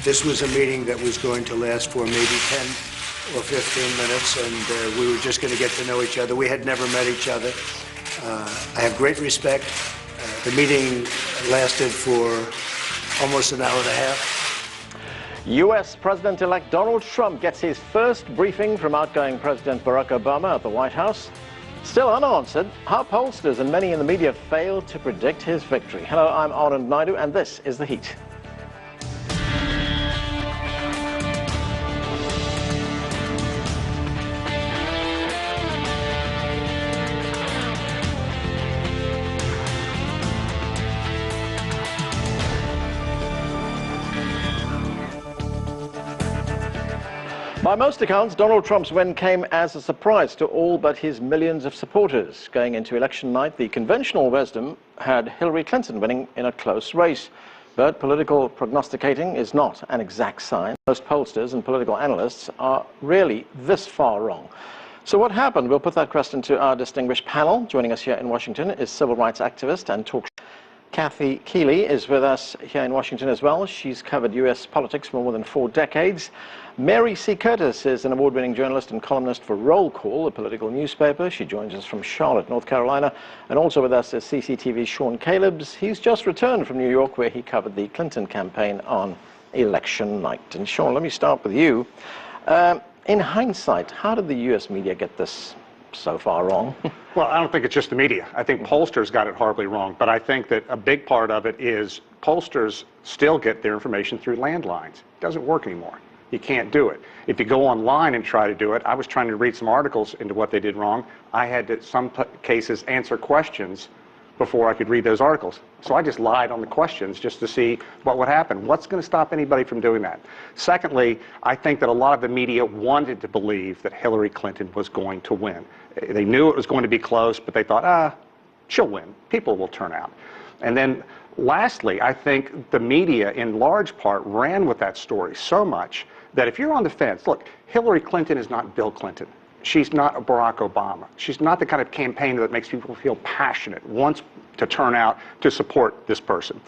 This was a meeting that was going to last for maybe 10 or 15 minutes, and we were just going to get to know each other. We had never met each other. I have great respect. The meeting lasted for almost an hour and a half. U.S. President-elect Donald Trump gets his first briefing from outgoing President Barack Obama at the White House. Still unanswered, how pollsters and many in the media failed to predict his victory. Hello, I'm Anand Naidu, and this is The Heat. By most accounts, Donald Trump's win came as a surprise to all but his millions of supporters. Going into election night, the conventional wisdom had Hillary Clinton winning in a close race. But political prognosticating is not an exact science. Most pollsters and political analysts are really this far wrong. So what happened? We'll put that question to our distinguished panel. Joining us here in Washington is civil rights activist and talk show Kathy Keeley is with us here in Washington as well. She's covered U.S. politics for more than 4 decades. Mary C. Curtis is an award-winning journalist and columnist for Roll Call, a political newspaper. She joins us from Charlotte, North Carolina. And also with us is CCTV's Sean Calebs. He's just returned from New York, where he covered the Clinton campaign on election night. And Sean, let me start with you. In hindsight, how did the U.S. media get this so far wrong? Well, I don't think it's just the media. I think pollsters got it horribly wrong. But I think that a big part of it is pollsters still get their information through landlines. It doesn't work anymore. You can't do it. If you go online and try to do it, I was trying to read some articles into what they did wrong. I had to, some cases, answer questions before I could read those articles. So I just lied on the questions just to see what would happen. What's going to stop anybody from doing that? Secondly, I think that a lot of the media wanted to believe that Hillary Clinton was going to win. They knew it was going to be close, but they thought, she'll win. People will turn out. And then lastly, I think the media in large part ran with that story so much that if you're on the fence, look, Hillary Clinton is not Bill Clinton. She's not a Barack Obama. She's not the kind of campaigner that makes people feel passionate, wants to turn out to support this person.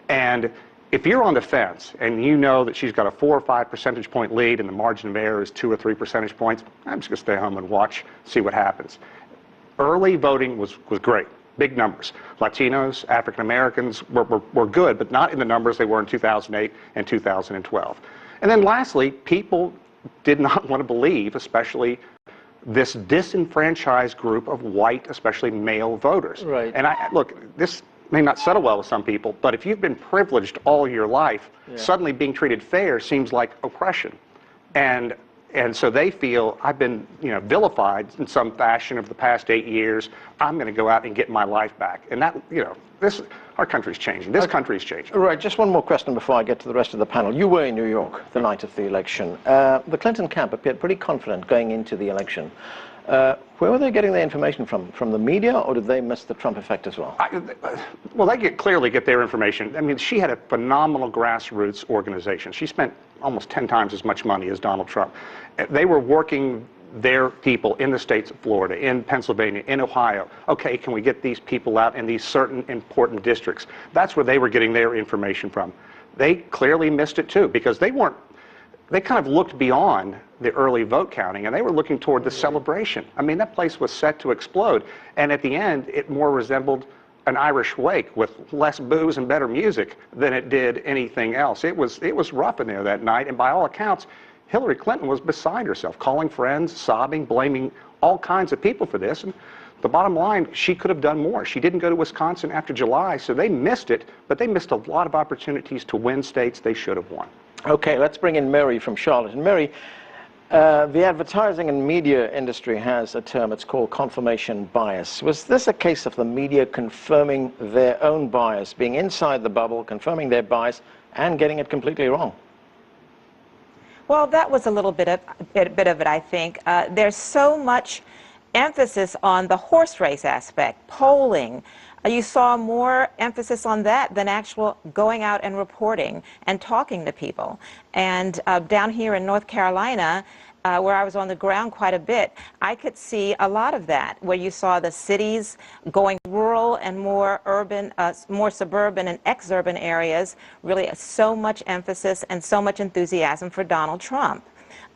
And if you're on the fence and you know that she's got a 4 or 5 percentage point lead and the margin of error is 2 or 3 percentage points, I'm just going to stay home and watch, see what happens. Early voting was great. Big numbers. Latinos, African Americans were good, but not in the numbers they were in 2008 and 2012. And then lastly, people did not want to believe, especially this disenfranchised group of white, especially male voters. Right. And look, this may not settle well with some people, but if you've been privileged all your life, suddenly being treated fair seems like oppression. And so they feel, I've been vilified in some fashion over the past 8 years. I'm going to go out and get my life back. And that, our country's changing. This country's changing. Right, just one more question before I get to the rest of the panel. You were in New York the night of the election. The Clinton camp appeared pretty confident going into the election. Where were they getting their information from? From the media, or did they miss the Trump effect as well? Well, they clearly get their information. I mean, she had a phenomenal grassroots organization. She spent almost 10 times as much money as Donald Trump. They were working their people in the states of Florida, in Pennsylvania, in Ohio. Okay, can we get these people out in these certain important districts? That's where they were getting their information from. They clearly missed it too, because they kind of looked beyond the early vote counting, and they were looking toward the celebration. I mean, that place was set to explode, and at the end, it more resembled an Irish wake with less booze and better music than it did anything else. It was rough in there that night, and by all accounts, Hillary Clinton was beside herself, calling friends, sobbing, blaming all kinds of people for this. And the bottom line, she could have done more. She didn't go to Wisconsin after July, so they missed it, but they missed a lot of opportunities to win states they should have won. Okay, let's bring in Mary from Charlotte. And Mary, the advertising and media industry has a term, it's called confirmation bias. Was this a case of the media confirming their own bias, being inside the bubble, confirming their bias, and getting it completely wrong? Well, that was a little bit of it, I think. There's so much emphasis on the horse race aspect, polling. You saw more emphasis on that than actual going out and reporting and talking to people. And down here in North Carolina, where I was on the ground quite a bit, I could see a lot of that, where you saw the cities going rural rural and more urban, more suburban and ex-urban areas, really so much emphasis and so much enthusiasm for Donald Trump.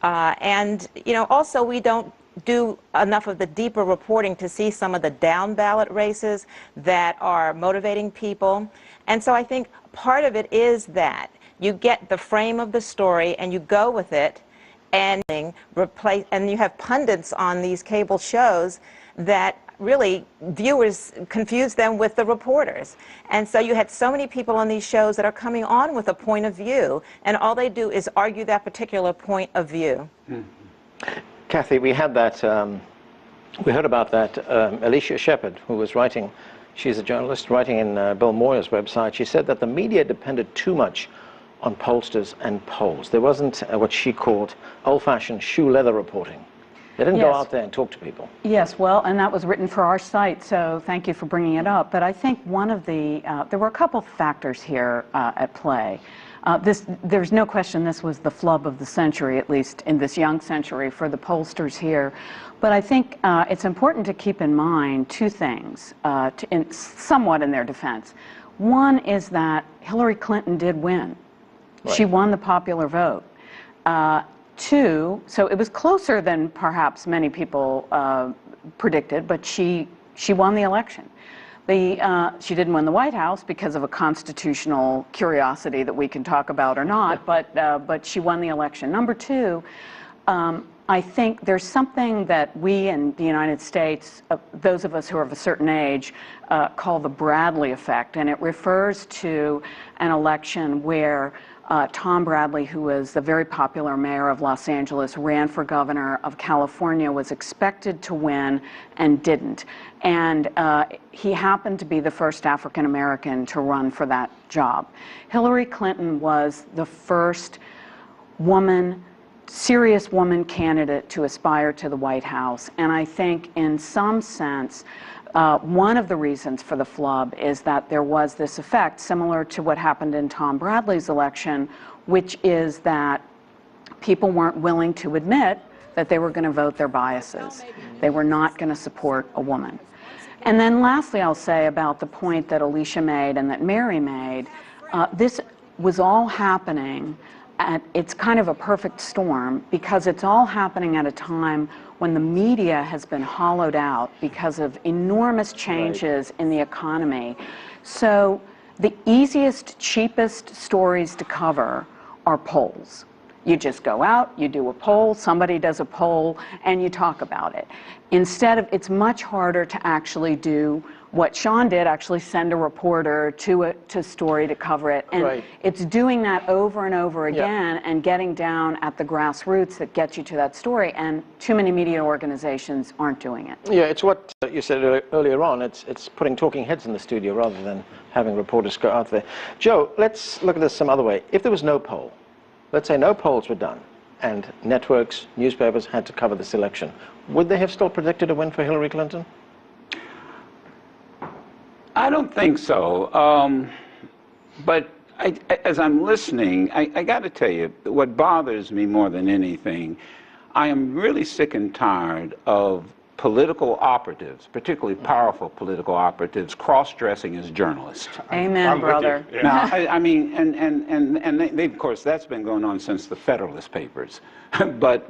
And, you know, also we don't do enough of the deeper reporting to see some of the down ballot races that are motivating people. And so I think part of it is that you get the frame of the story and you go with it, and you have pundits on these cable shows that really viewers confuse them with the reporters. And so you had so many people on these shows that are coming on with a point of view, and all they do is argue that particular point of view. Kathy, we had that, we heard about that Alicia Shepard, who was writing, she's a journalist writing in Bill Moyer's website. She said that the media depended too much on pollsters and polls. There wasn't what she called old-fashioned shoe leather reporting. They didn't go out there and talk to people. Yes, well, and that was written for our site, so thank you for bringing it up. But I think one of the, there were a couple factors here at play. There's no question this was the flub of the century, at least in this young century, for the pollsters here. But I think it's important to keep in mind two things, somewhat in their defense. One is that Hillary Clinton did win. Right. She won the popular vote. Two, so it was closer than perhaps many people predicted, but she won the election. She didn't win the White House because of a constitutional curiosity that we can talk about or not, but she won the election. Number two, I think there's something that we in the United States, those of us who are of a certain age, call the Bradley effect, and it refers to an election where Tom Bradley, who was the very popular mayor of Los Angeles, ran for governor of California, was expected to win and didn't. And he happened to be the first African American to run for that job. Hillary Clinton was the first woman, serious woman candidate to aspire to the White House. And I think in some sense, one of the reasons for the flub is that there was this effect similar to what happened in Tom Bradley's election, which is that people weren't willing to admit that they were going to vote their biases. They were not going to support a woman. And then lastly, I'll say about the point that Alicia made and that Mary made, this was all happening it's kind of a perfect storm because it's all happening at a time when the media has been hollowed out because of enormous changes in the economy. So the easiest, cheapest stories to cover are polls. You just go out, you do a poll, somebody does a poll, and you talk about it. Instead of, it's much harder to actually do what Sean did, actually send a reporter to a story to cover it. And it's doing that over and over again and getting down at the grassroots that gets you to that story. And too many media organizations aren't doing it. Yeah, it's what you said earlier on. It's putting talking heads in the studio rather than having reporters go out there. Joe, let's look at this some other way. If there was no poll, let's say no polls were done, and networks, newspapers had to cover this election, would they have still predicted a win for Hillary Clinton? I don't think so. But as I'm listening, I got to tell you, what bothers me more than anything, I am really sick and tired of political operatives, particularly powerful political operatives, cross-dressing as journalists. Amen, brother. Yeah. Now, I mean, and they, of course, that's been going on since the Federalist Papers. but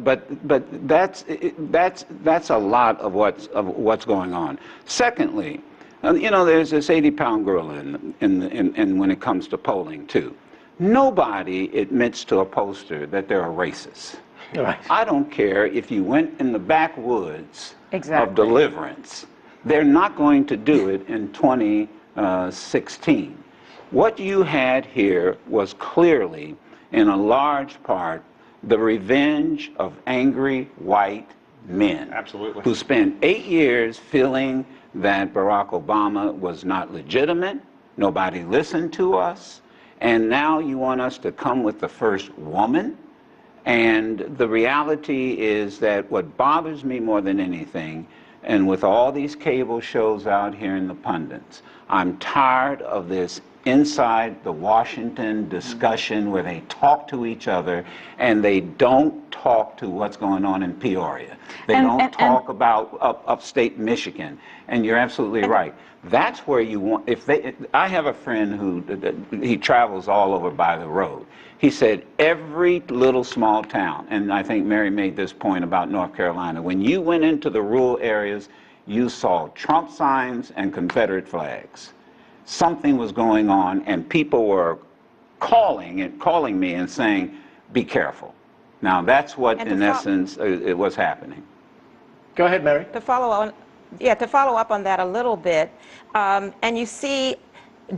that's a lot of what's going on. Secondly, you know, there's this 80-pound gorilla in when it comes to polling too. Nobody admits to a pollster that they're a racist. Right. I don't care if you went in the backwoods of Deliverance. They're not going to do it in 2016. What you had here was clearly, in a large part, the revenge of angry white men. Absolutely. Who spent 8 years feeling that Barack Obama was not legitimate, nobody listened to us, and now you want us to come with the first woman? And the reality is that what bothers me more than anything, and with all these cable shows out here in the pundits, I'm tired of this inside the Washington discussion where they talk to each other and they don't talk to what's going on in Peoria. They don't talk about upstate Michigan. And you're absolutely right. That's where you want, I have a friend who, he travels all over by the road. He said every little small town, and I think Mary made this point about North Carolina, when you went into the rural areas, you saw Trump signs and Confederate flags. Something was going on, and people were calling me and saying, be careful. Now that's what, in essence, it was happening. Go ahead, Mary. To follow up on that a little bit, and you see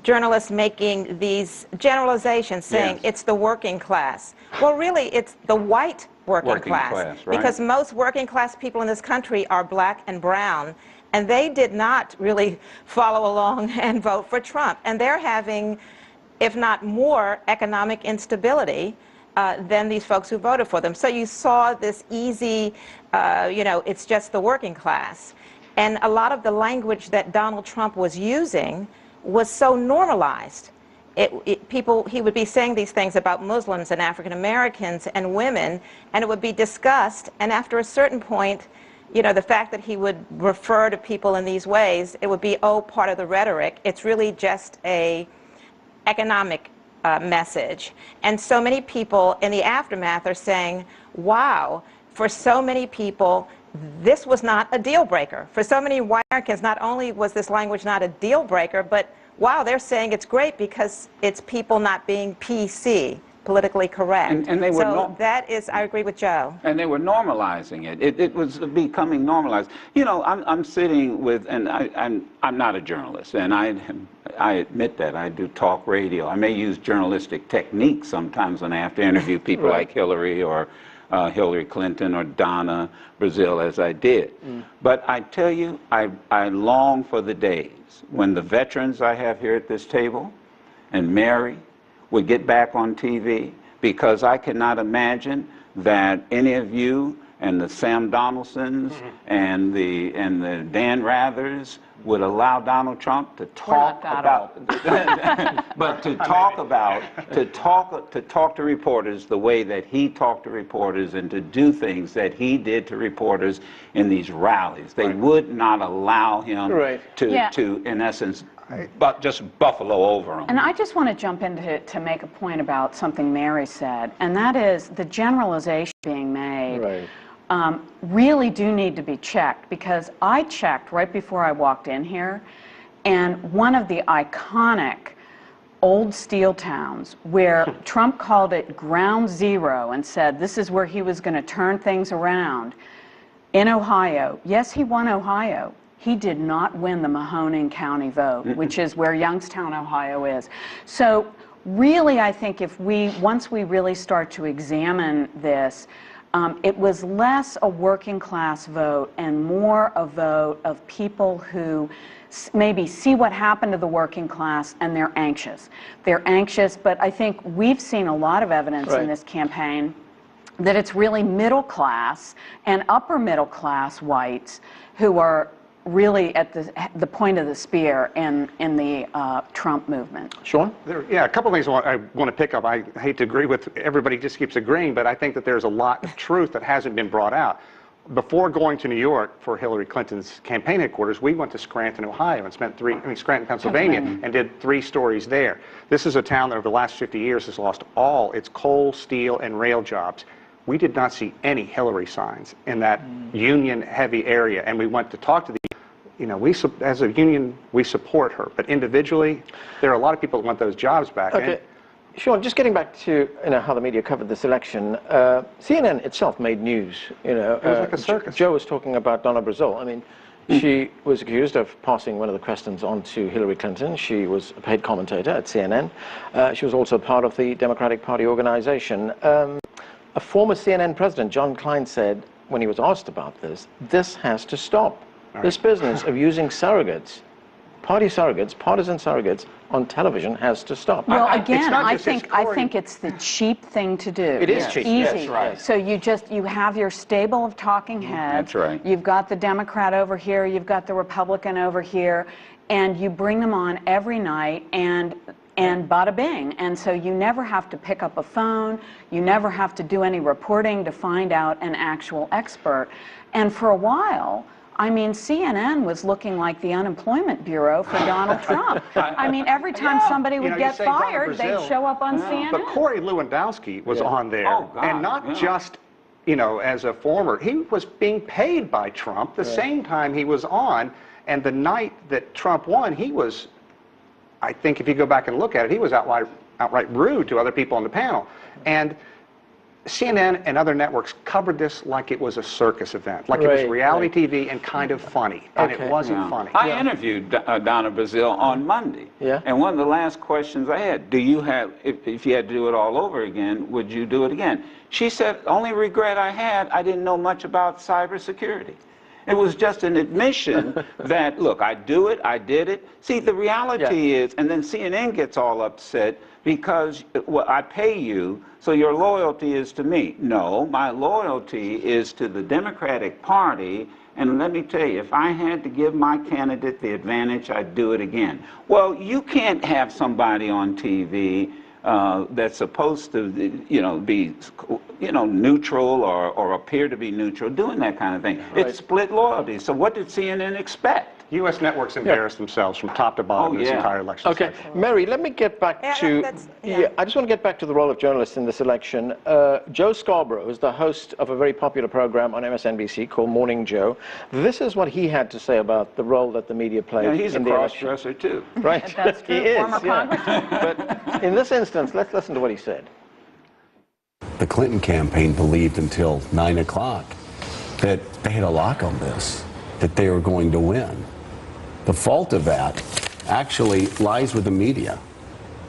journalists making these generalizations saying it's the working class. Well, really, it's the white working class, right? Because most working class people in this country are black and brown, and they did not really follow along and vote for Trump. And they're having, if not more, economic instability than these folks who voted for them. So you saw this easy, it's just the working class. And a lot of the language that Donald Trump was using was so normalized. He would be saying these things about Muslims and African Americans and women, and it would be discussed. And after a certain point, the fact that he would refer to people in these ways, it would be, part of the rhetoric. It's really just a economic message. And so many people in the aftermath are saying, wow, for so many people, this was not a deal breaker. For so many white Americans, not only was this language not a deal breaker, but wow, they're saying it's great because it's people not being PC, politically correct. And they were that is, I agree with Joe. And they were normalizing it. It was becoming normalized. I'm sitting with, and I'm not a journalist, and I admit that. I do talk radio. I may use journalistic techniques sometimes when I have to interview people like Hillary or Hillary Clinton or Donna Brazile, as I did. But I tell you, I long for the days when the veterans I have here at this table and Mary would get back on TV, because I cannot imagine that any of you and the Sam Donaldsons and the Dan Rathers would allow Donald Trump to talk to talk to reporters the way that he talked to reporters and to do things that he did to reporters in these rallies. They would not allow him to, in essence, just buffalo over them. And I just want to jump in to make a point about something Mary said, and that is the generalization being made. Really do need to be checked, because I checked right before I walked in here, and one of the iconic old steel towns where Trump called it ground zero and said this is where he was going to turn things around, in Ohio. Yes, he won Ohio. He did not win the Mahoning County vote, which is where Youngstown, Ohio is. So really, I think once we really start to examine this, it was less a working class vote and more a vote of people who maybe see what happened to the working class and they're anxious. They're anxious, but I think we've seen a lot of evidence in this campaign that it's really middle class and upper middle class whites who are really at the point of the spear in the Trump movement. Sean? A couple of things I want to pick up. I hate to agree with everybody, just keeps agreeing, but I think that there's a lot of truth that hasn't been brought out. Before going to New York for Hillary Clinton's campaign headquarters, we went to Scranton, Ohio, and Scranton, Pennsylvania, and did 3 stories there. This is a town that over the last 50 years has lost all its coal, steel, and rail jobs. We did not see any Hillary signs in that union-heavy area, and we went to talk to the as a union, we support her, but individually, there are a lot of people that want those jobs back. Okay. Sean, just getting back to how the media covered this election, CNN itself made news. It was like a circus. Joe was talking about Donna Brazile. I mean, she was accused of passing one of the questions on to Hillary Clinton. She was a paid commentator at CNN. She was also part of the Democratic Party organization. A former CNN president, John Klein, said when he was asked about this, this has to stop. This business of using surrogates, partisan surrogates on television has to stop. Well, again, I think it's the cheap thing to do. It is cheap. Easy. That's right. So you have your stable of talking heads. That's right. You've got the Democrat over here, you've got the Republican over here, and you bring them on every night, and and bada bing. And so you never have to pick up a phone, you never have to do any reporting to find out an actual expert. And for a while, I mean, CNN was looking like the unemployment bureau for Donald Trump. I mean, every time somebody would get fired, they'd show up on CNN. But Corey Lewandowski was on there, and not just, as a former. He was being paid by Trump the same time he was on, and the night that Trump won, he was, I think if you go back and look at it, he was outright rude to other people on the panel. And CNN and other networks covered this like it was a circus event, like it was reality TV and kind of funny, and it wasn't funny. I interviewed Donna Brazile on Monday, and one of the last questions I had, do you have, if you had to do it all over again, would you do it again? She said, only regret I had, I didn't know much about cybersecurity. It was just an admission that, look, I do it, I did it. See, the reality is, and then CNN gets all upset because I pay you, so your loyalty is to me. No, my loyalty is to the Democratic Party, and let me tell you, if I had to give my candidate the advantage, I'd do it again. Well, you can't have somebody on TV that's supposed to, be, neutral or appear to be neutral, doing that kind of thing. It's split loyalty. So what did CNN expect? U.S. networks embarrassed themselves from top to bottom this entire election. Okay, Mary, let me get back to, I just want to get back to the role of journalists in this election. Joe Scarborough is the host of a very popular program on MSNBC called Morning Joe. This is what he had to say about the role that the media played he's in a the election. cross-dresser too. Right, That's true, he is, former congressman. But in this instance, let's listen to what he said. The Clinton campaign believed until 9 o'clock that they had a lock on this, that they were going to win. The fault of that actually lies with the media.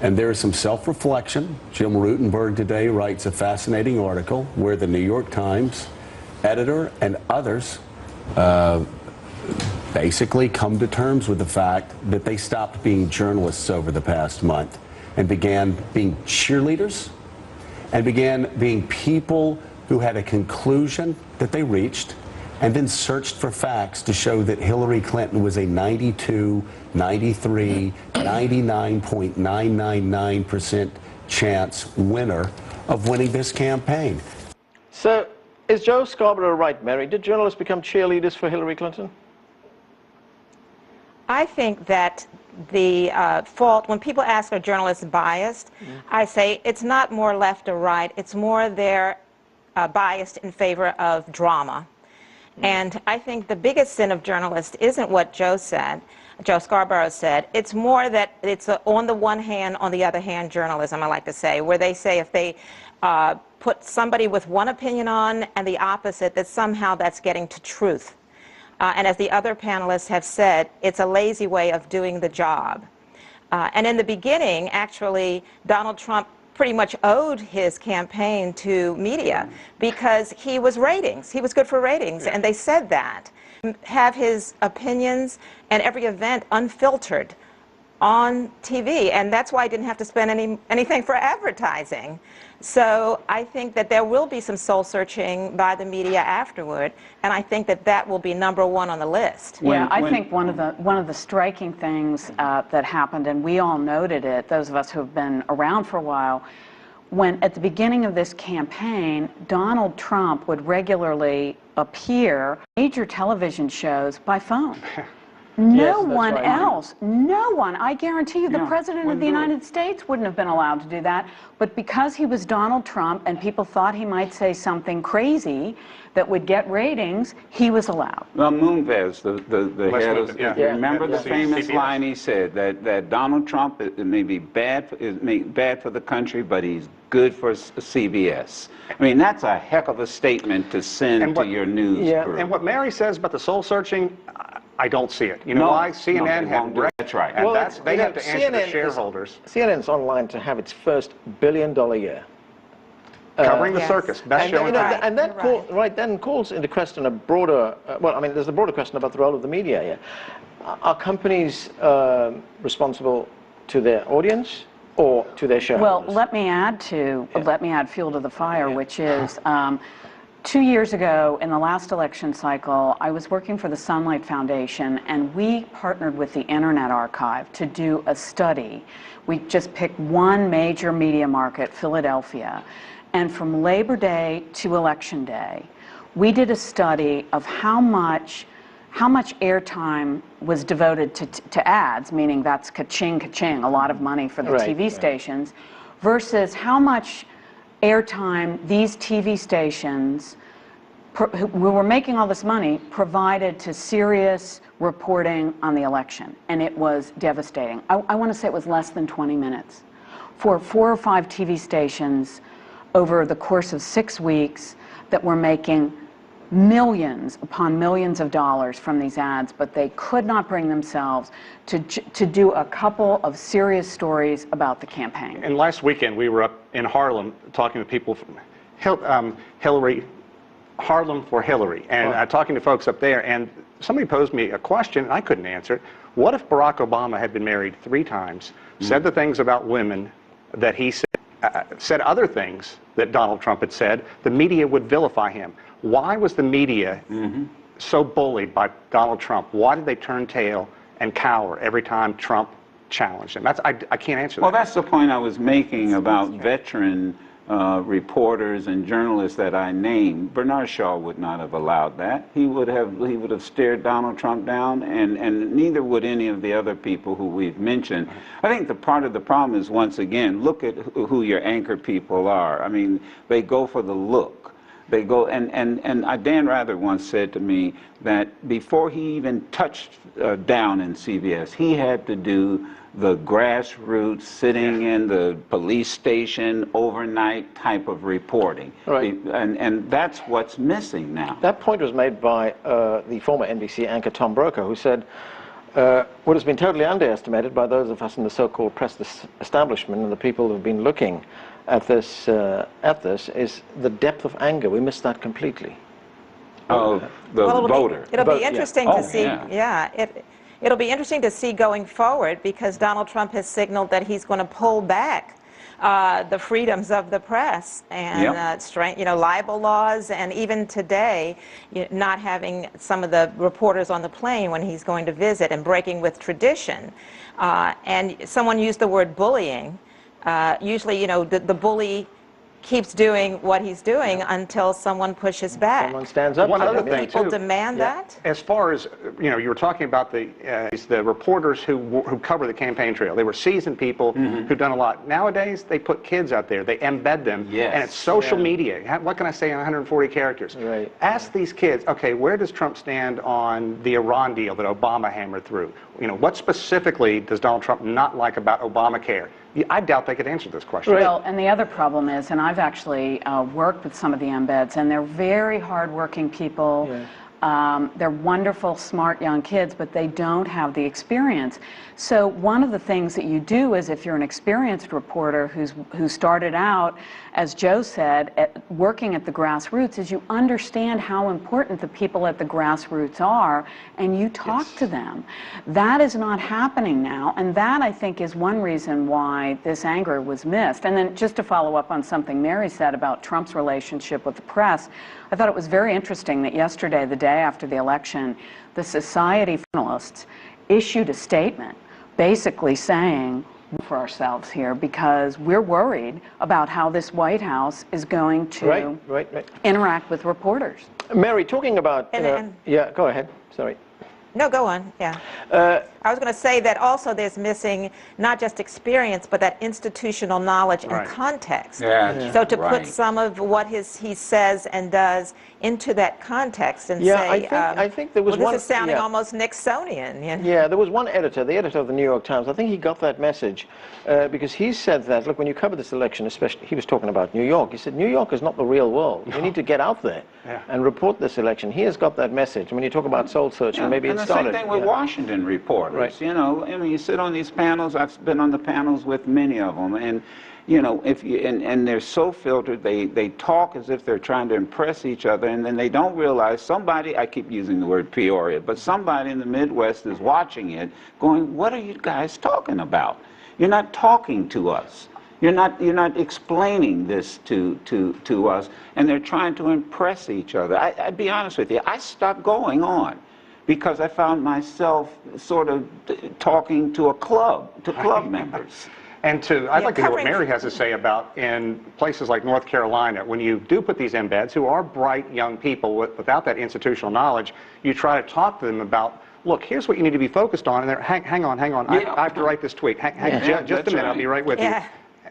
And there is some self-reflection. Jim Rutenberg today writes a fascinating article where the New York Times editor and others basically come to terms with the fact that they stopped being journalists over the past month and began being cheerleaders and began being people who had a conclusion that they reached and then searched for facts to show that Hillary Clinton was a 92, 93, 99.999% chance winner of winning this campaign. So, is Joe Scarborough right, Mary? Did journalists become cheerleaders for Hillary Clinton? I think that the fault, when people ask are journalists biased, I say it's not more left or right, it's more they're biased in favor of drama. And I think the biggest sin of journalists isn't what Joe Scarborough said. It's more that it's on the one hand, on the other hand journalism, I like to say, where they say if they put somebody with one opinion on and the opposite, that somehow that's getting to truth. And as the other panelists have said, it's a lazy way of doing the job. And in the beginning, actually, Donald Trump pretty much owed his campaign to media because he was ratings. He was good for ratings, and they said that. Have his opinions and every event unfiltered on TV, and that's why I didn't have to spend anything for advertising. So I think that there will be some soul searching by the media afterward, and I think that that will be number one on the list. I think one of the striking things that happened, and we all noted it, those of us who have been around for a while, when at the beginning of this campaign, Donald Trump would regularly appear on major television shows by phone. No one else, no one. I guarantee you the President of the United States wouldn't have been allowed to do that. But because he was Donald Trump and people thought he might say something crazy that would get ratings, he was allowed. Well, Moonves, the head of, remember the famous line he said, that Donald Trump may be bad for the country, but he's good for CBS. I mean, that's a heck of a statement to send to your news crew. And what Mary says about the soul searching, I don't see it. You know why? CNN had... That's right. And they have to answer the shareholders. CNN's online to have its first $1 billion year. Covering the circus. Best show in town. And that then calls into question a broader... well, I mean, there's a broader question about the role of the media here. Are companies responsible to their audience or to their shareholders? Well, let me add fuel to the fire, which is 2 years ago, in the last election cycle, I was working for the Sunlight Foundation, and we partnered with the Internet Archive to do a study. We just picked one major media market, Philadelphia, and from Labor Day to Election Day, we did a study of how much airtime was devoted to ads, meaning that's ka-ching, ka-ching, a lot of money for the TV stations, versus how much airtime these TV stations who were making all this money provided to serious reporting on the election. And it was devastating. I want to say it was less than 20 minutes. For 4 or 5 TV stations over the course of 6 weeks that were making millions upon millions of dollars from these ads, but they could not bring themselves to do a couple of serious stories about the campaign. And last weekend we were up in Harlem talking to people from Harlem for Hillary, and talking to folks up there, and somebody posed me a question and I couldn't answer it. What if Barack Obama had been married 3 times, said the things about women that he said, said other things that Donald Trump had said? The media would vilify him. Why was the media so bullied by Donald Trump? Why did they turn tail and cower every time Trump challenged him? I can't answer that. Well, that's the point I was making about veteran reporters and journalists that I named. Bernard Shaw would not have allowed that. He would have stared Donald Trump down, and neither would any of the other people who we've mentioned. I think the part of the problem is, once again, look at who your anchor people are. I mean, they go for the look. They go, and Dan Rather once said to me that before he even touched down in CBS, he had to do the grassroots, sitting in the police station overnight type of reporting. Right. And that's what's missing now. That point was made by the former NBC anchor Tom Brokaw, who said, what has been totally underestimated by those of us in the so-called press establishment and the people who have been looking at this is the depth of anger. We missed that completely. Oh, the voter. It'll be interesting to see. It'll be interesting to see going forward, because Donald Trump has signaled that he's going to pull back the freedoms of the press and libel laws, and even today, not having some of the reporters on the plane when he's going to visit, and breaking with tradition. And someone used the word bullying. Usually, the bully keeps doing what he's doing until someone pushes back. Someone stands up. One other thing, people too, demand that? As far as, you were talking about the reporters who cover the campaign trail. They were seasoned people who've done a lot. Nowadays, they put kids out there. They embed them. Yes. And it's social media. What can I say in 140 characters? Right. Ask these kids, okay, where does Trump stand on the Iran deal that Obama hammered through? What specifically does Donald Trump not like about Obamacare? I doubt they could answer this question. Well, and the other problem is, and I've actually worked with some of the embeds, and they're very hardworking people. Yeah. They're wonderful, smart young kids, but they don't have the experience. So one of the things that you do is, if you're an experienced reporter who started out, as Joe said, working at the grassroots, is you understand how important the people at the grassroots are, and you talk to them. That is not happening now, and that, I think, is one reason why this anger was missed. And then, just to follow up on something Mary said about Trump's relationship with the press, I thought it was very interesting that yesterday, the day after the election, the Society of Journalists issued a statement basically saying, for ourselves here, because we're worried about how this White House is going to interact with reporters. Mary, talking about... yeah, go ahead. Sorry. No, go on. Yeah. I was going to say that also there's missing not just experience, but that institutional knowledge and context. Yeah. So to put some of what he says and does into that context and say, I think there was this is sounding almost Nixonian. Yeah, there was one editor, the editor of the New York Times, I think he got that message because he said that, look, when you cover this election, especially, he was talking about New York, he said, New York is not the real world. You need to get out there and report this election. He has got that message. When you talk about soul searching, maybe it started. And the same thing with Washington reporters. Right. I mean, you sit on these panels. I've been on the panels with many of them, and and they're so filtered. They talk as if they're trying to impress each other, and then they don't realize somebody. I keep using the word Peoria, but somebody in the Midwest is watching it, going, "What are you guys talking about? You're not talking to us." You're not explaining this to us, and they're trying to impress each other. I'd be honest with you, I stopped going on because I found myself sort of talking to club members. And I'd like to hear what Mary has to say about in places like North Carolina, when you do put these embeds, who are bright young people without that institutional knowledge, you try to talk to them about, look, here's what you need to be focused on, and they're, hang on, Yeah. I have to write this tweet. Just a minute, I'll be right with you.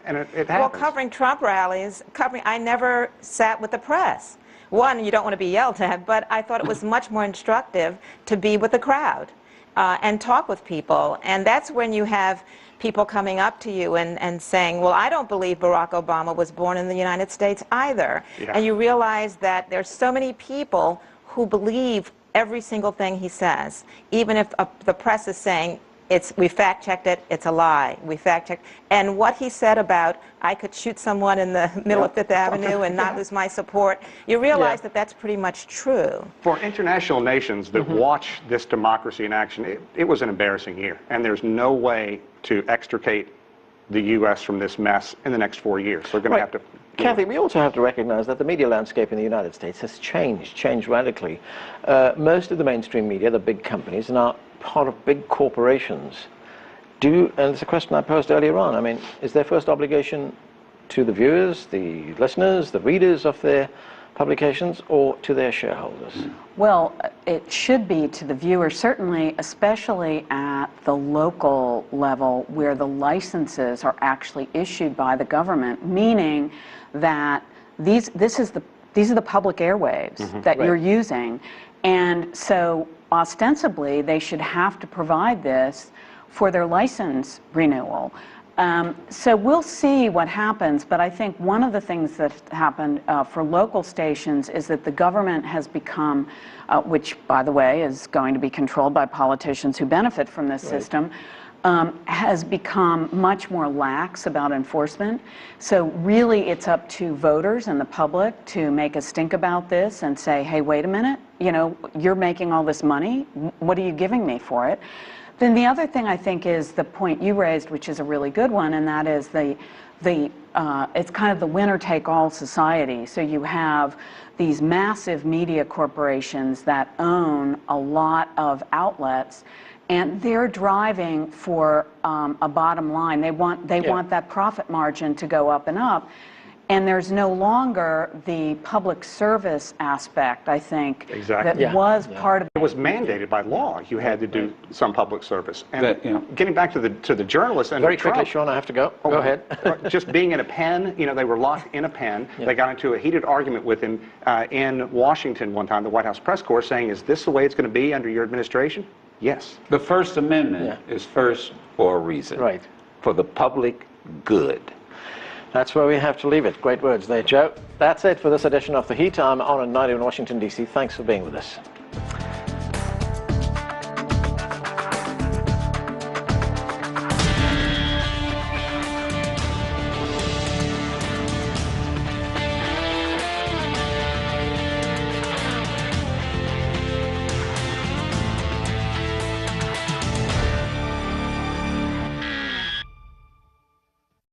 And it happens. Well, covering Trump rallies, I never sat with the press. One, you don't want to be yelled at, but I thought it was much more instructive to be with the crowd and talk with people. And that's when you have people coming up to you and saying, well, I don't believe Barack Obama was born in the United States either. Yeah. And you realize that there's so many people who believe every single thing he says, even if the press is saying, we fact-checked it, it's a lie. We fact-checked. And what he said about, I could shoot someone in the middle of Fifth Avenue and not lose my support, you realize that that's pretty much true. For international nations that watch this democracy in action, it was an embarrassing year. And there's no way to extricate the U.S. from this mess in the next 4 years. So we're going to have to... Kathy, we also have to recognize that the media landscape in the United States has changed radically. Most of the mainstream media, the big companies, are now part of big corporations. And it's a question I posed earlier on. I mean, is their first obligation to the viewers, the listeners, the readers of their publications, or to their shareholders? Well, it should be to the viewer, certainly, especially at the local level where the licenses are actually issued by the government, meaning that these are the public airwaves that you're using. And so ostensibly, they should have to provide this for their license renewal. So we'll see what happens, but I think one of the things that happened for local stations is that the government has become, which by the way is going to be controlled by politicians who benefit from this system, has become much more lax about enforcement. So really it's up to voters and the public to make a stink about this and say, hey, wait a minute, you know, you're making all this money, what are you giving me for it? Then the other thing I think is the point you raised, which is a really good one, and that is it's kind of the winner-take-all society. So you have these massive media corporations that own a lot of outlets, and they're driving for a bottom line. They want that profit margin to go up and up. And there's no longer the public service aspect, I think, that was part of it. It was mandated by law. You had to do some public service. And getting back to the journalists and very quickly, Sean, I have to go. Go ahead. Just being in a pen, you know, they were locked in a pen. They got into a heated argument with him in Washington one time, the White House press corps, saying, is this the way it's going to be under your administration? Yes. The First Amendment is first for a reason. Right. For the public good. That's where we have to leave it. Great words there, Joe. That's it for this edition of The Heat. I'm Anand Naidu in Washington, D.C. Thanks for being with us.